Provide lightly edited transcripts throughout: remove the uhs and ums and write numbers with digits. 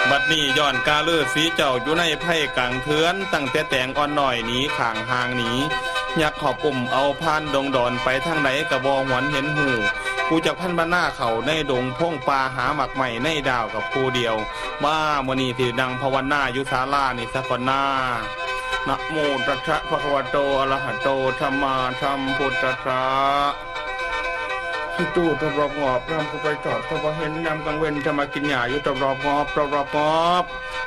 บัดนี้ย้อนกาเลือสีเจ้าอยู่ในไพ่กลางเทือนตั้งแต่แต่งอ่อนหน่อยหนีข่างห่างหนีอยากขอบปุ่มเอาพานดงดอนไปทางไหนกระบอหวนเห็นหูกูจากพันบ้านหน้าเขาในดงพงปลาหาหมักใหม่ในดาวกับกูเดียวมาโมนีที่ดังภาวนายุสาลานิสักคนหน้านะโมตัสสะภะคะวะโตอะระหะโตธัมมาธัมพุทธัสสะที่ตู้ตรอบงอบรำกูไปจอดก็พอเห็นนำกังเว้นจะมากินหญ้าอยู่ตรอบงอบ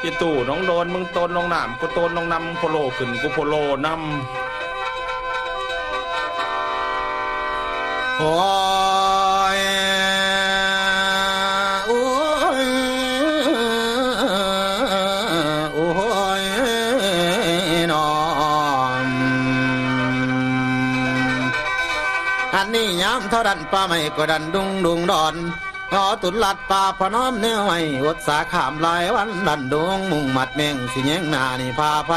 ที่ตู้น้องโดนมึงโตนลงน้ำกูโตนลงน้ำโพโลขึ้นกูโพโลน้ำโอ้ยโอ้ยโอ้ยน้องอันนี้ย้ำเท่าดันป่าไม่ก็ดันดุงดอนขอตุนลัดป่าพน้อมเนื้อไว้อดสาขามลายวันดันดวงมุ่งมัดแมงสิแยงหน้านี่พาไป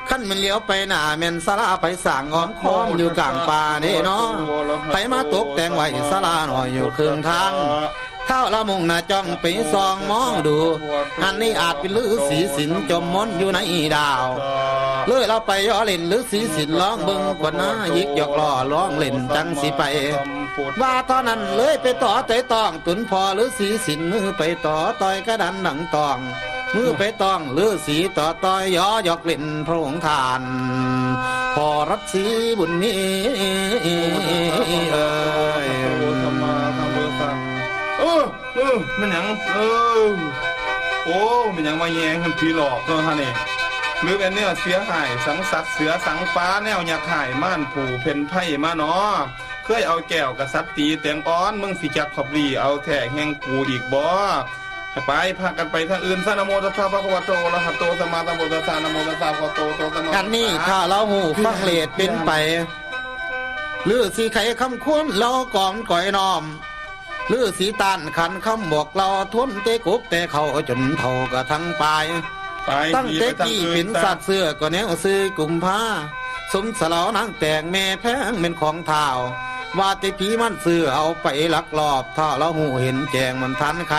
ขั้นมันเลี้ยวไปหน้าแม่นสลาไปสั่งอ้อมค้อมอยู่กลางป่านี่เนาะไปมาตกแต่งไว้สลาหน่อยอยู่ครึ่งทางเท่าละมุ่งหน้าจ้องไปส่องมองดูอันนี้อาจเป็นฤาษีสินจมมนอยู่ในดาวเลยเราไปย่อเล่นฤาษีสินร้องเบิ่งกว่าน้ายิกหยอกล้อร้องเล่นจังสิไปว่าตอนนั้นเลยไปต่อใจต้องตุนพอฤาษีสินมือไปต่อต่อยกระดันหนังตองมือไปต้องฤาษีต่อต่อยย่อหยอกเล่นพระองค์ทานพอรักษีบุญมีเอ้ยมันหยังโอ้มันหยังมาแยงกันผีหลอกก็ฮะนี่หรือเป็นเนี่ยเสียหายสังสัตว์เสือสังฟ้าแนวอยากหายม่านผูเพนไพ่มาเนาะเคยเอาแก้วกระซับตีเตียงอ้อนมึงสิจักขอบรีเอาแท่แห่งกูอีกบ่ไปพากันไปทางอื่นซะนะโมตัสสะภะคะวะโตอะระหะโตสัมมาสัมพุทธัสสะนะโมตัสสะภะคะวะโตสัมมาอันนี้ถ้าเราหูฟังเลดเป็นไปหรือสีไข่คำคุ้นเราก่อนก่อยน้อมหรือสีตานขันคำบอกเราทนเตะกุบเตะเขาจนเท่ากระทั้งปลายตั้งเตะกี้เป็นสัตว์เสื้อก็แนวซื้อกุมผ้าสมสลาวนางแต่งแม่แพงเป็นของเท้าว่าแต่ผีมันเสื้อเอาไปลักลอบถ้าเราหูเห็นแจงมันทันไข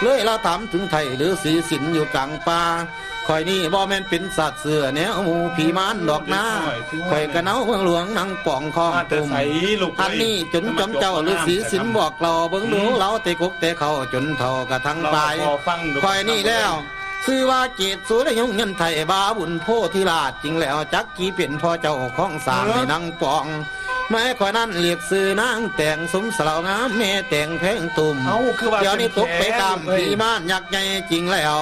เลยเราถามถึงไทยหรือสีสินอยู่กลางป่าคอยนี่บ่แม่นเป็นสัตว์เสือแนวหมูผีมันดอกหน้าคอยกระเนาเมืองหลวงนั่งป่องคองตุ่มอันนี้จนจำเจ้าหรือสีสินบอกเราเบิ่งดูเราเตะกุกเตะเขาจนเท่ากระทั้งปลายคอยนี่แล้วซื้อว่าเกตสูได้ยงเงินไทยบาบุญโพธิราชจริงแล้วจักกี่เป็นพ่อเจ้าของสามในนั่งป่องแม่คอยนั้นเรียกซื้อนางแต่งสมสลาวงามแม่แต่งแพงตุ่มเดี๋ยวนี้ตกไปตามผีม่านยักษ์ใหญ่จริงแล้ว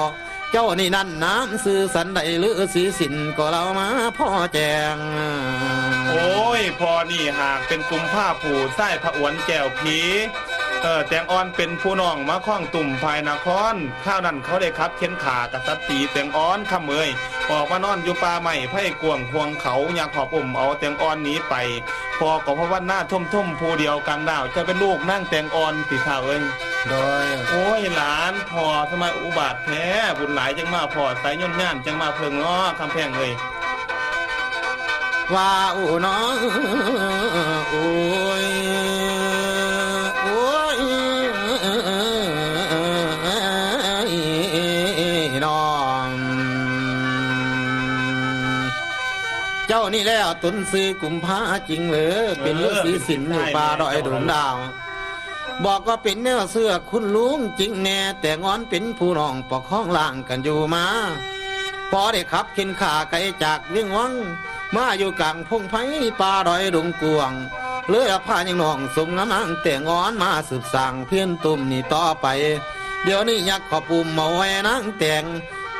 เจ้านี่นั่นน้ำซื้อสันใดหรือสีสินก็เรามาพ่อแจงโอ้ยพอนี่หากเป็นกุมผ้าผูใต้พระอวนแก้วผีแตงอ่อนเป็นผู้น้องมาข้องตุ่มภายนครข้าวนั้นเขาได้ครับเข็นขากระสับตีแตงอ่อนขมือออกมานอนอยู่ป่าใหม่ไผ่กวงควงเขาอยากขอบเอาแตงอ่อนหนีไปพอก็เพราะว่าหน้าทุ่มผู้เดียวกลางดาวจะเป็นลูกนั่งแตงอ่อนติเท่าเองโดยโอ้ยหลานพอทำไมอุบาทแท้บุญหลายจังมาพอสายย่นย่านจังมาเพิงง้อคำแพงเลยว่าอูน้องโอ้ยโอ้ยน้องเจ้านี่แล้วตุนซื้อกุมภาจริงหรือเป็นฤาษีสินอยู่ป่าดอยดวงดาวบอกก็เป็นเนื้อเสื้อคุณลุงจริงแน่แต่งอนเป็นผู้น้องปกห้องล่างกันอยู่มาพอได้ขับเข็นขาไกลจากเวียงวังมาอยู่กลางพงไผ่ป่าดอยดงกวงเลยพายังน้องสมงามแต่งอนมาสืบสั่งเพี้ยนตุ่มนี่ต่อไปเดี๋ยวนี้ยักษ์ขอปุ่มมาไว้นางแต่ง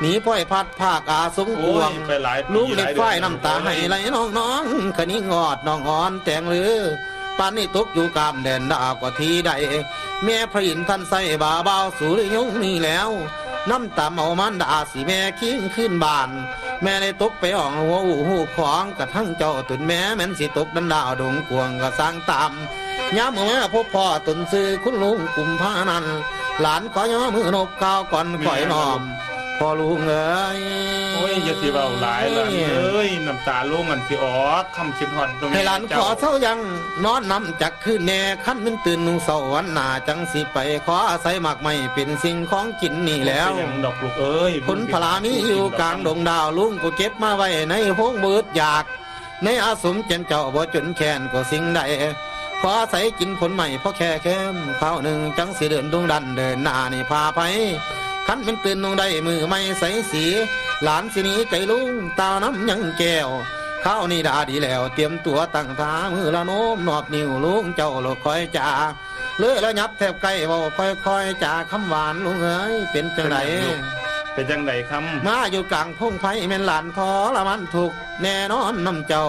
หนีพ่อยพัดภาคอาสงกวงลูกเด็กไฟน้ำตาให้ไหลน้องขนี้งอดน้องอ่อนแต่งหรือปานนี้ตกอยู่กามแดนดาวกว่าทีใดแม่พระอินทร์ท่านใส่บาเบาสู่ยงนี่แล้วน้ำตาเมามันดาสีแม่คิงขึ้นบานแม่ได้ตกไปอ่องหัวหูของกระทั่งเจ้าตุนแม่แม่นสิตกดันดาวดงกวงก็สร้างตามย้ำเมื่อพบพ่อตุนซื้อคุณลุงกุมพานันหลานขอย่อมือนบข้าวก่อนข่อยนอม พอลุงเอ้ย โอ้ยอย่าสิเว้าหลายหลานเอ้ยน้ำตาลุงมันสิออกคำคิดฮอดตรง ให้ นี้ หลานขอเศร้ายังนอนนำจักขึ้นแน่ขั้นมันตื่นนุ่งเศร้าวันหน้าจังสิไปขออาศัยหมากไม่เป็นสิ่งของกินนี่แล้ว เป็นหยังดอกลูกเอ้ย ผลพลามีอยู่กลางดงดาวลุงก็เก็บมาไว้ในพงบืดอยาก ในอาสมเจนเจ้าบ่จนแค้นก็สิ่งใดขออาศัยกินผลใหม่เพราะแค่แค้มข้าวหนึ่งจังสิเดินดงดันเดินหน้านี่พาไปคันเป็นตื่นลงได้มือไม่ใสสี หลานสิหนี้ใจลุงตาน้ำยังแก้วข้าวนี่ดาดีแล้วเตรียมตัวตั้งท่ามือละโน้มนอบนิ้วลุงเจ้าโลกคอยจ่าเลยแล้วยับแทบใกล้เบาค่อยๆจ่าคำหวานลุงเอ้ยเป็นจังได เป็นจังไดคำ มาอยู่กลางพงไฟแม่นหลานทรมานถูกข์แน่นอนน้ำเจ้า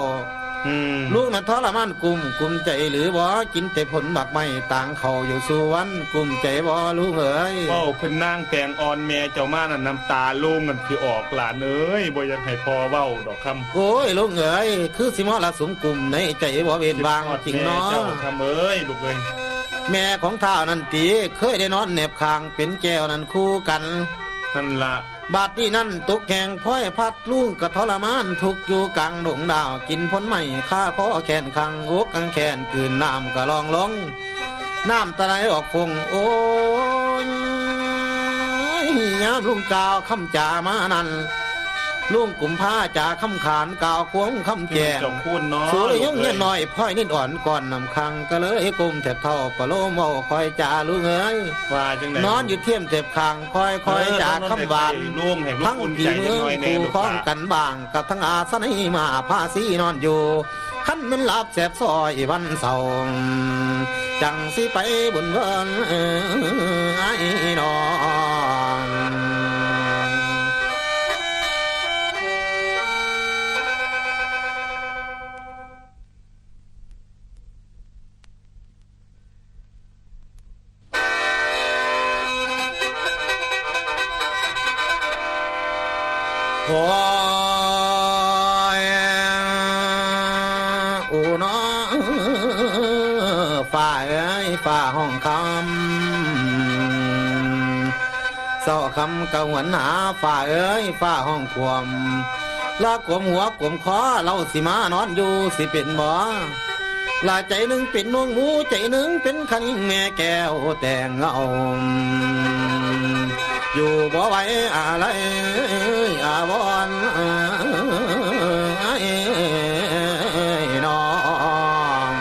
ลูกน่ะทรมานกุมใจหรือบ่กินแต่ผลหมากไม้ต่างเขาอยู่สู่วันกุมใจบ่ลูกเอ๋ย เว้าเพิ่นนางแตงอ่อนแม่เจ้ามานั่นน้ำตาลุงมันสิออกหลานเอ้ยบ่อยากให้พ่อเว้าดอกคำ โอ้ยลูกเอ๋ยคือสิมอละสมกุมในใจบ่เว้นบางจริงเนาะ เจ้าคำเอ้ยลูกเอ้ย แม่ของท้าวนั่นตีเคยได้นอนแนบคางเป็นแก้วนั่นคู่กัน นั่นละ บาดนี้นั่นตกแข่งพ้อยพัดลุงกะทรมานทุกข์อยู่กลางดงดาวกินผลไม้ข้าคอแขนคังอกกังแขนคืนน้ำก็ลองลง น้ำตะไลออกฟงโอ้ยยามลุงกาวคำจามานั่นลุงกุมผ้าจ่าคำขานกาวควงคำแจง เจ้าคุณเนาะ สูรยงเงี้ยน้อยพ่อยนิดอ่อนก่อนนำคังก็เลยกุมแถบเท่าปะโลมเอาคอยจ่าลุงเอ้ย ว่าจังได๋ นอนอยู่เทียมแถบคางคอยจ่าคำหวาน ลุงให้ลูก ทั้ง อุ่น ผี ใจ เมื จัง อง น้อยแน่ คู่ ลูก ข้อง หลาน กันบางกับทั้งอาสนัยมาพาสีนอนอยู่ขันมันหลับแสบซอยวันเสาร์จังสิไปบุญเวินไอ้นอน โอ้ยอูน้อฝ่าเอ้ยฝ่าห้องคำเศร้าคำกะหวนหาฝ่าเอ้ยฝ่าห้องความลากวมหัวกวมคอเราสิมานอนอยู่สิเป็นบ่ลาใจหนึ่งเป็นนวงหมูใจหนึ่งเป็นคันแม่แก้วแต่งเงาอยู่บ่ไหวอะไรอาวรไอ้น้อง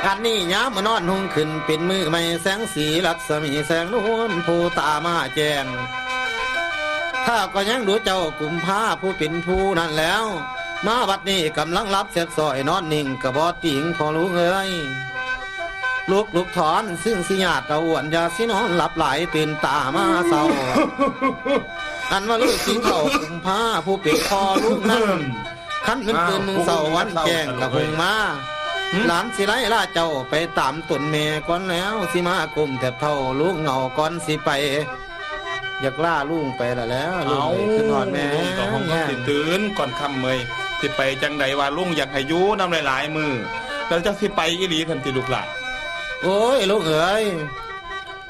อันนี้ยามมานอนหุ่งขึ้นเป็นมือไม่แสงสีลักษมีแสงนวลผู้ตามาแจ้งถ้าก็ยังดูเจ้ากุมผ้าผู้เป็นผู้นั่นแล้วมาวัดนี้กำลังรับเสียบซอยนอนนิ่งกระบอติงของลูกเอ้ยลูกถอนซึ่งสิญาติตะวันยาสินอนหลับไหลตื่นตามาเศร้า อันว่าลูกสิเขากุมผ้าผู้เป็นพ่อลูกนั้นขั้นมันตื่นมึงเศร้าวันแจ้งกระหงมาหลานสิไล่ล่าเจ้าไปตามตุนเมก่อนแล้วสิมากลุ่มแถบเท่าลูกเหงาก่อนสิไปอยากล่าลุงไปแล้วลุงเลยขึ้นหอดแม่ ลุงก็ห้องสิตื่นก่อนค่ำเมยสิไปจังใดว่าลุงอยากให้อยู่นำหลายๆมือแล้วจะสิไปอีหลีทันทีลูกหลาน โอ้ยลูกเอ๋ย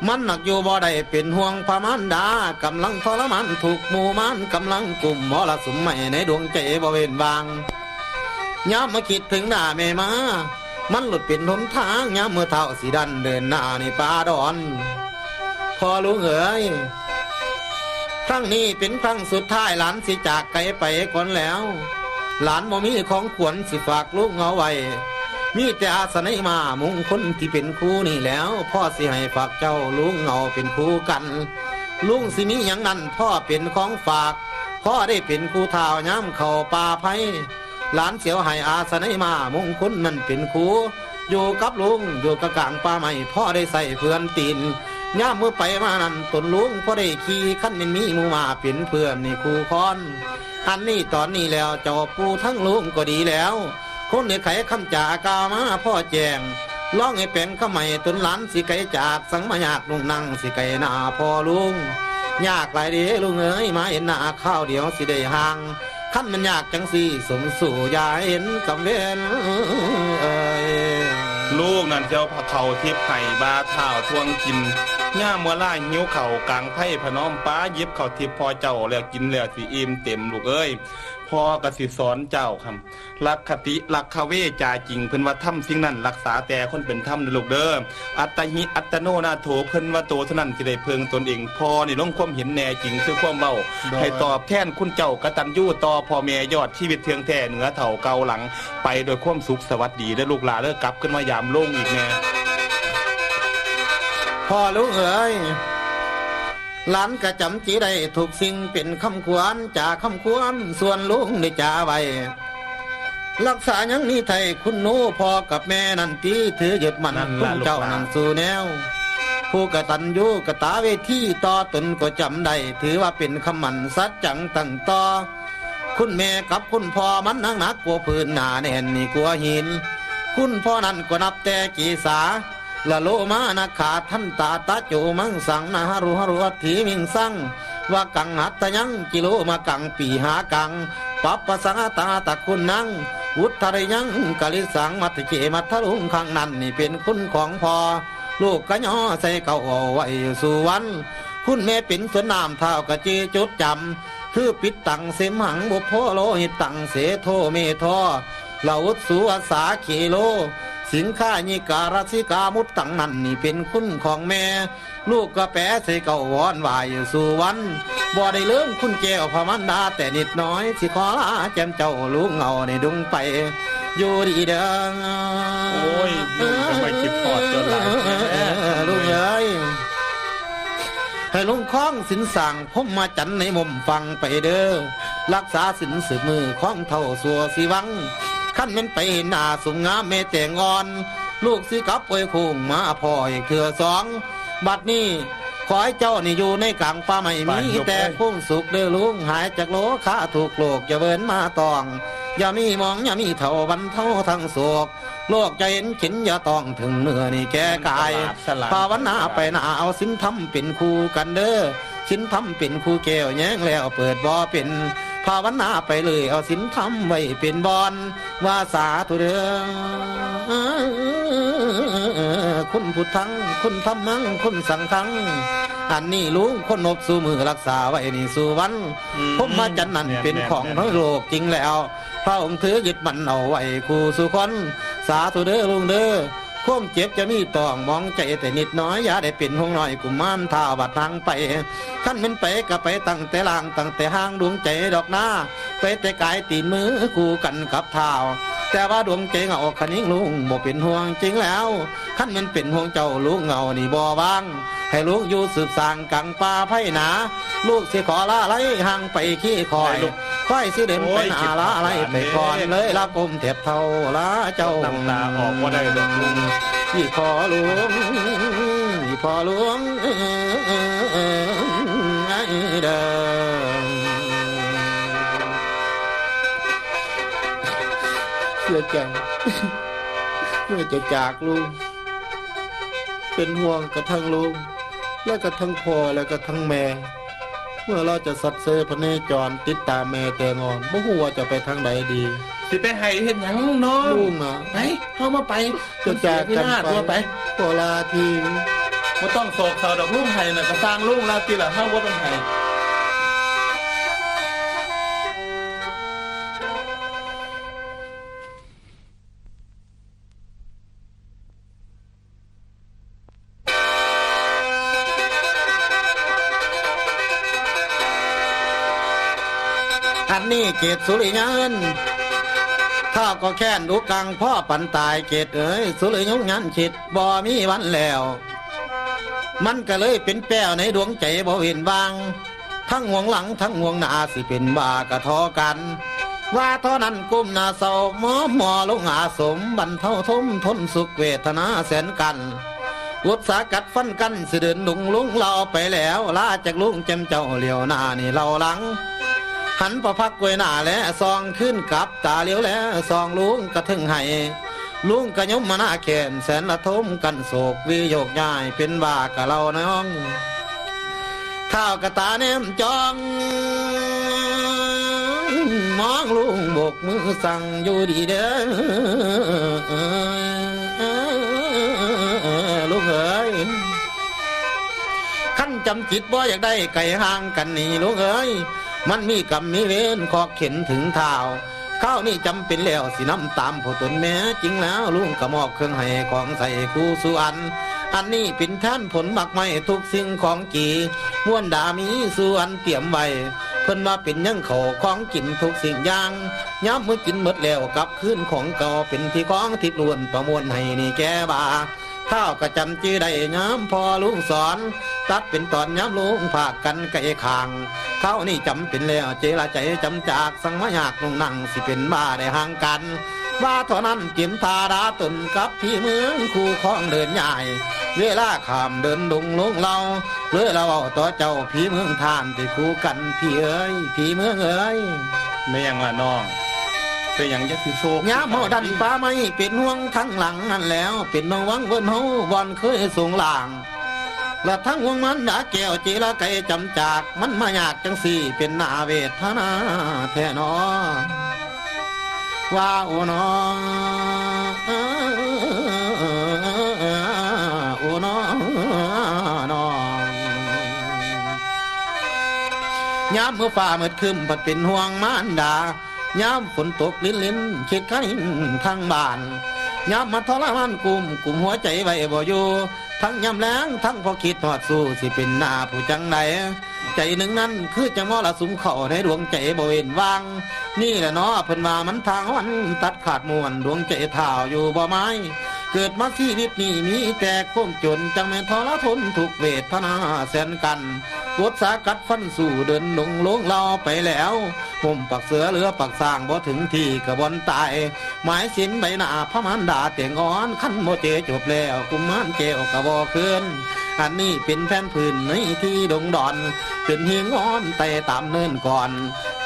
มันหนักอยู่บ่ได้เป็นห่วงพระมันดากำลังทรมานถูกหมู่มันกำลังกลุ่มมรสุมใหม่ในดวงใจบ่เว้นวางย้ำมาคิดถึงหน้าแม่มามันหลุดเป็นหนทางย้ำเมื่อเท่าสีดันเดินหน้าในป่าดอนพอลูกเอ๋ยครั้งนี้เป็นครั้งสุดท้ายหลานสิจากไกลไปก่อนแล้ว หลานบ่มีของขวัญสิฝากลูกเอาไว้มีแต่อาสนัยมามุงคนที่เป็นครูนี่แล้วพ่อสิให้ฝากเจ้าลุงเงาเป็นครูกันลุงสิมีอย่างนั้นพ่อเป็นของฝากพ่อได้เป็นครูเท้าย้ำเข่าป่าไผ่หลานเสียวให้อาสนัยมามุงคนนั่นเป็นครูอยู่กับลุงอยู่กับกลางป่าไม้พ่อได้ใส่เพื่อนตีนย่ามเมื่อไปมานั่นตนลุงพ่อได้ขี่ขั้นมีหมูมาเป็นเพื่อนนี่ครูคอนอันนี้ตอนนี้แล้วเจ้าปูทั้งลุงก็ดีแล้วคนเนี่ยไขคำจากามาพ่อแจงร้องให้แปลงข้าใหม่ตนหลานสิไก่จากสังมายากลุงนั่งสิไก่หน้าพ่อลุงยากหลายเด้ลุงเอ้ยมาเห็นหน้าข้าวเดียวสิได้ห่างขั้นมันยากจังสิสมสู่ยาเห็นกำเวนเอ้ย ลูกนั่นเจ้าพระเขาทิพย์ไข่บาข้าวทวงกิน ย่ามเมื่อล่าหิวเข่าวกลางไผ่พน้อมป้ายิบเข่าวทิพย์พอเจ้าแล้วกินแล้วสิอิ่มเต็มลูกเอ้ยพ่อกสิสอนเจ้าคำลักคติลักขเวจาจริงเพิ่นว่าทำสิ่งนั้นรักษาแต่คนเป็นธรรมลูกเด้ออัตตหิอัตโนนาโถเพิ่นว่าโตเท่านั้นสิได้เพิงตนเองพอนี่ลงความเห็นแน่จริงคือความเว้าให้ตอบแทนคุณเจ้ากตัญญูต่อพ่อแม่ยอดชีวิตเทืองแท้เหนือเฒ่าเก่าหลังไปโดยความสุขสวัสดีเด้อลูกหลานเด้อกลับขึ้นมายามโลงอีกแน่ พ่อลูกเอ๋ยหลานกระจำจีได้ถูกสิ่งเป็นคำควรจากคำควรส่วนลุงได้จ่าไว้รักษายังนี้ไทยคุณหนูพ่อกับแม่นั่นตีถือยึดมันคุณเจ้านั่นสู่แนวผู้กตัญญูกตาเวทีต่อตนก็จำได้ถือว่าเป็นคำมันสัจจังตั้งต่อคุณแม่กับคุณพ่อมันหนักกว่าพื้นหนาแน่นนี่กว่าหินคุณพ่อนั้นก็นับแต่กีสาละโลมานาขาท่านตาตาโจมังสังนาฮารุฮารุอัถีมิงสังว่ากังหัตตยังกิโลมากังปีหากังปัปปะสังตาตะคุณนังวุฒริยังกะลิสังมัตเจมัทลุงข้างนั้นนี่เป็นคุณของพ่อลูกกะย่อใส่เก่าเอาไว้สู่วันคุณแม่เป็นสวนน้ำเท่ากะจีจุดจำคือปิดตังเสมหังบุพโพโลหิตังเสโทเมทอเหล่าอุสุอาสาเขโลสิงค้าญิการสิกามุตตังนั่นนี่เป็นคุณของแม่ลูกก็แปะใส่เก่าวอนวายสู่วันบ่ได้เลื่องคุณแก้วพมันดาแต่นิดน้อยสิขอลาแจมเจ้าลูกเงาในดงไปอยู่ดีเด้อโอ้ยลุงทำไมคิดพอดจนหลายลูกเอ้ยให้ลุงคล้องสินสั่งผมมาจันในมุมฟังไปเด้อรักษาสินสืบมือของเท่าสัวสิวังขั้นมันไปหน้าสุงงามเมแต่งอนลูกสิกลับไปคุ้งมาพ่ออีกเถื่อสองบัดนี้ขอให้เจ้านี่อยู่ในกลางป่าไม่มีแต่คุ้งสุขเด้อลุงหายจากโลขาถูกโลกจะเวินมาตองอย่ามีมองอย่ามีเท่าบันเท่าทั้งโศกโลกจะเห็นขินอย่าต้องถึงเนื้อนี่แก่กายภาวนาไปหน้าเอาสินทำเป็นคู่กันเด้อสินทำเป็นคู่แก้วแย้งแล้วเปิดบ่อเป็นภาวนาไปเลยเอาสินทำไว้เป็นบอนว่าสาธุเด้อคุณพุทธังคุณธรรมังคุณสังฆังอันนี้ลุงคนนบสู่มือรักษาไว้นี่สู่วันผมมาจันนั่นเป็นของทั้งโลกจริงแล้วพระองค์ถือยึดมันเอาไว้คู่สู่คนสาธุเด้อลุงเด้อความเจ็บจะมีต้องมองใจแต่นิดน้อยอย่าได้เป็นห่วงน้อยกุมารท่าบัดทางไปขั้นเป็นไปก็ไปตั้งแต่ล่างตั้งแต่ห้างดวงใจดอกหน้าไปแต่กายตีนมือคู่กันกับเท้าแต่ว่าดวงใจเงาขนิ้งลุงบ่เป็นห่วงจริงแล้วขั้นมันเป็นห่วงเจ้าลูกเงานี่บ่วางให้ลูกอยู่สืบสร้างกังป่าไผ่หนาลูกสิขอลาไล่ห่างไปขี้คอยค่อยสิเดินไปหน้าลาไล่ไปก่อนเลยลากลมเท็บเท่าลาเจ้าน้ำตาออกว่าได้ดอกลุงพี่ขอหลวงพี่ขอหลวงเด้อเสียใจเมื่อจะจากลุงเป็นห่วงกระทั่งลุงและกระทั่งพ่อและกระทั่งแม่เมื่อเราจะสัตว์เซพเนจรติดตามแม่แต่งอนบ่ฮู้ว่าจะไปทางใดดีสิไปให้เฮ็ดหยังน้องลุงอ่ะไปเข้ามาไปจะจากกันไปขอลาทีบ่ต้องโศกเศร้าดอกลุงให้น่ะก็สร้างลุงลาติล่ะเฮาบ่ต้องให้อันนี้เกตสุริยันถ้าก็แค่นดูกังพ่อปันตายเกตเอ๋ยสุริยงยันฉิดบ่มีวันแล้วมันก็เลยเป็นแป้วในดวงใจบ่เห็นบางทั้งห่วงหลังทั้งห่วงหน้าสิเป็นบากระทอกันว่าเท่านั้นกุมหน้าเศร้าหมอลงอาสมบรรเทาทุมทนสุขเวทนาแสนกันอุตสากัดฟันกันสิเดินดุงลุงเราไปแล้วลาจากลุงเจมเจ้าเหลียวหน้านี่เราหลังหันประพักกวยหน้าและซองขึ้นกับตาเลี้ยวแล้วซองลุงกระทึงให้ลุงกระยมมาหน้าแขนแสนละทมกันโศกวิโยกย้ายเป็นบากะเราน้องข้าวกระตาเนมจองมองลุงโบกมือสั่งอยู่ดีเด้อลุงเอ๋ย ำจิตบ่อยากได้ไก่ห่างกันนี่ลูกเอ้ยมันมีกรรมมีเวรขอเข็นถึงเท้าข้าวนี่จำเป็นแล้วสิน้ำตามผู้ตนแม้จริงแล้วลุงก็มอบเครื่องให้ของใส่คู่สุอันนี้เป็นท่านผลมักไม่ทุกสิ่งของกีม้วนดามีส่วนเตรียมไว้เพิ่นว่าเป็นยังเขาของกินทุกสิ่งอย่างย้ำเมื่อกินหมดแล้วกลับคืนของเก่าเป็นที่ของทิพย์ล้วนประมวลให้นี่แกบาข้าวก็จำจื้อได้ย้ำพอลุงสอนตัดเป็นตอนย้ำลุงผากกันไก่ขางข้าวนี่จำเป็นแล้วเจรใจจำจากสังมายากลงนั่งสิเป็นบ้าได้ห่างกันว่าเท่านั้นเก็มทาดาตนกับพี่เมืองคู่ของเดินใหญ่เวลาข้ามเดินดงลงเราเลือเราต่อเจ้าพี่เมืองทานที่คู่กันพี่เอ้ยพี่เมืองเอ้ย ไม่ยังละน้องเป็นยังจะคือโชค ยามเฮาดันฟ้าไม่เป็นห่วงทั้งหลังนั่นแล้วเป็นน้องวังเบิ่นเฮาบอนเคยส่งหลางและทั้งห่วงมันดาแก้วจีละไก่จำจากมันมายากจังสี่เป็นนาเวทนาแท้นอว่าโอนอโอนอนอยามเมื่อฟ้ามืดครึ้มผัดเป็นห่วงมารดายามฝนตกลิ้นลิ้นคิดขันทางบ้านยามมาทรมานกลุ่มหัวใจไว้บ่อยู่ทั้งยามแล้งทั้งพอคิดทอดสู้สิเป็นหน้าผู้จังใดใจหนึ่งนั้นคือจังมอละสุมเข่าในดวงใจบ่เว้นวางนี่แหละเนาะเพิ่นว่ามันทางวันตัดขาดมวนดวงใจเท่าอยู่บ่ไม้เกิดมาชีวิตนี้มีแต่ความจนจังแม่นทรทนทุกเวทนาแสนกันกดสากัดฟันสู่เดินลงเราไปแล้วผมปักเสือเรือปักสร้างบ่ถึงที่กระบอนตายหมายสินใบหน้าพระมารดาเตียงอ่อนขั้นโมเจจบแล้วกุมารเจวกระบอกคืนอันนี้เป็นแผ่นพื้นในที่ดงดอนเป็นหิงอ่อนไต่ตามเนินก่อน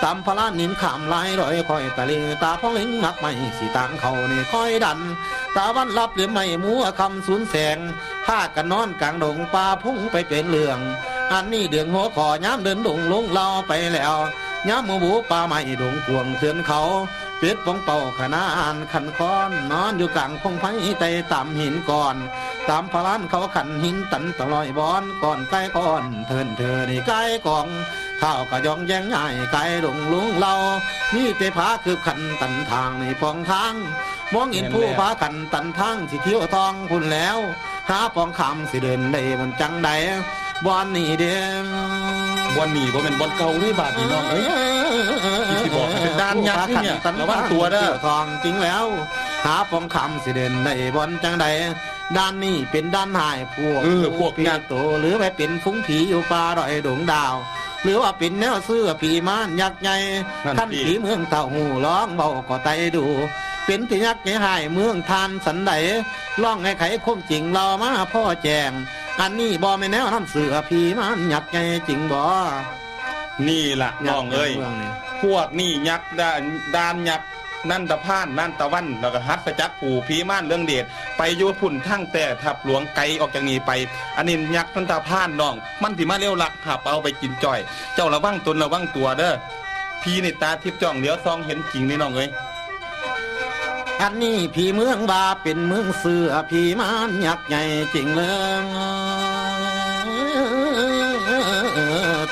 ตามพระนินขามลายรอยคอยตะลิงตาพ่อลิงมักไม่สีตังเขานี่คอยดันตาวันรับหรือไม่มัวคำสูญแสงผ้ากันนอนกลางดงป่าพุ่งไปเป็นเรื่องอันนี้เดืองหัวคอย้ำเดินดงลงเราไปแล้วย้ำมือบูป่าไม้ดงกวงเถื่อนเขาเป็ดปองเป่าขนานขันค้อนนอนอยู่กลางพงไผ่ไต่ต่ำหินก่อนตามพลานเขาขันหินตันตะลอยบอนก่อนใกล้ก่อนเถินเธอนี่ใกล้กองเท้ากระยองแยงง่ายไกลดงลุงเรานี่เตผาคือขันตันทางในปองทางมองเห็นผู้พาขันตันทางสิเที่ยวทองคุณแล้วหาปองคำสิเดินได้มันจังใดบอนนี่เด้บอนนี่บ่เป็นบอนเก่าด้วยบาดนี่น้องเอ้ยที่บอกเป็นด้านยักษ์นี่เนี่ยระวังตัวเด้อทองจริงแล้วหาปองคำสิเดินได้บอนจังใดด้านนี้เป็นด้านหายพวกงานโตหรือไปเป็นฟุ้งผีอยู่ป่าดอยดงดาวหรือว่าเป็นแนวเสื้อผีม่านยักษ์ใหญ่ท่านผีเมืองเต่าหูร้องเบาก็ไตดูเป็นที่ยักษ์ใหญ่หายเมืองทานสันใดร้องให้ไขคมจริงเรามาพ่อแจงอันนี้บ่ไม่แนวน้ำเสือผีม่านยักษ์ใหญ่จริงบ่นี่ล่ะน้องเอ้ยพวกนี่ยักษ์ด้านยักษ์นั่นตะพานนั่นตะวันแล้วก็ฮัดประจักษ์ปู่ผีม่านเรื่องเดชไปอยู่พุ่นทั้งแต่ทับหลวงไกลออกจากนี้ไปอันนี้ยักษ์นั่นตะพานน้องมันสิมาเร็วหลักหับเอาไปกินจ่อยเจ้าระวังตนระวังตัวเด้อผีในตาทิพย์จ้องเดี๋ยวซองเห็นจริงนี่น้องเอ้ยอันนี้ผีเมืองบาเป็นเมืองเสือผีม่านยักษ์ใหญ่จริงเลย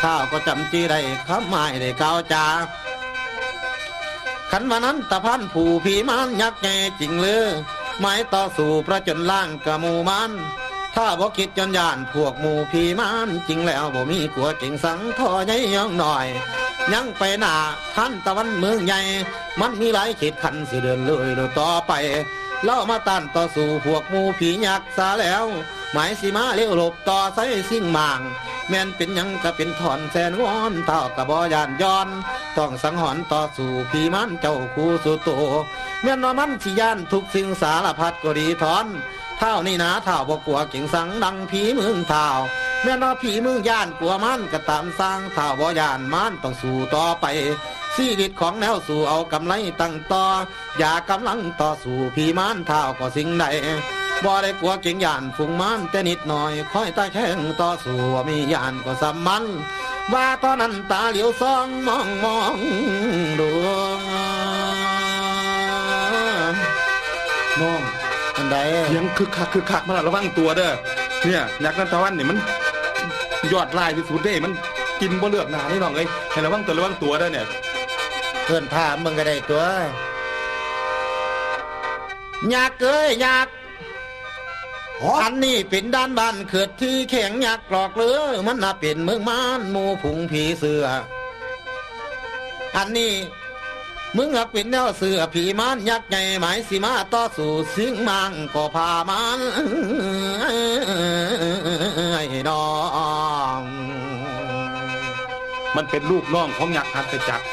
ท้าวก็จำจีได้คำหมายได้กล่าวจาขันวันนั้นตะพันผู้ผีมันยักษ์ใหญ่จริงเลยหมายต่อสู่พระจนล่างกะหมู่มันถ้าบ่คิดจนยานพวกหมู่ผีมันจริงแล้วบ่มีกลัวเก่งสังทอใหญ่ยังหน่อยยังไปหน้าท่านตะวันเมืองใหญ่มันมีหลายเขตขันสิเดินเลยต่อไปเล่ามาต้านต่อสู่พวกหมู่ผียักษ์ซาแล้วหมายสิมาเลี้ยวหลบต่อใส่สิ่งมั่งแม่นเป็นยังก็เป็นถอนแสนวอนเท่ากับบ่ยานย้อนต้องสังหรณ์ต่อสู่ผีมันเจ้าคู่สุโตแม่นว่ามันสิย่านทุกสิ่งสารพัดก็ดีถอนเท่านี่นะเท่าบ่กลัวเก่งสังดังผีเมืองเท่าแม่นว่าผีเมืองย่านกลัวมันก็ตามสร้างเท่าบ่ย่านมันต้องสู้ต่อไปชีวิตของแนวสู่เอากำไรตั้งต่ออย่ากำลังต่อสู่ผีมันเท่าก็สิ่งใดบ่ได้กลัวเก่งย่านฝุ่งมันแต่นิดหน่อยคอยตาแข็งต่อสู้มีย่านก็สำมันว่าตอนนั้นตาเหลียวซองมองดวงน้องอันใดเสียงคึกคักมาระวังตัวเด้อเนี่ยยักษ์นันทวันนี่มัน ยอดลายที่สุดเด้มันกินบ่เลือกหนานี่น้องเอ้ยให้ระวังตัวเด้อเนี่ย เกินผ้ามึงก็ได้ตัวยักษ์เอ้ยยักษ์อันนี้เป็นด้านบ้านเกิดที่แข็งยักษ์กรอกเลือมันน่าเป็นเมืองมานหมู่ผุงผีเสืออันนี้มึงอะเป็นแนวเสือผีมานยักษ์ใหญ่หมายสิมาต่อสู่สิงมังก็พามันไอ้น้อง มันเป็นลูกน้องของยักษ์หัตถจักร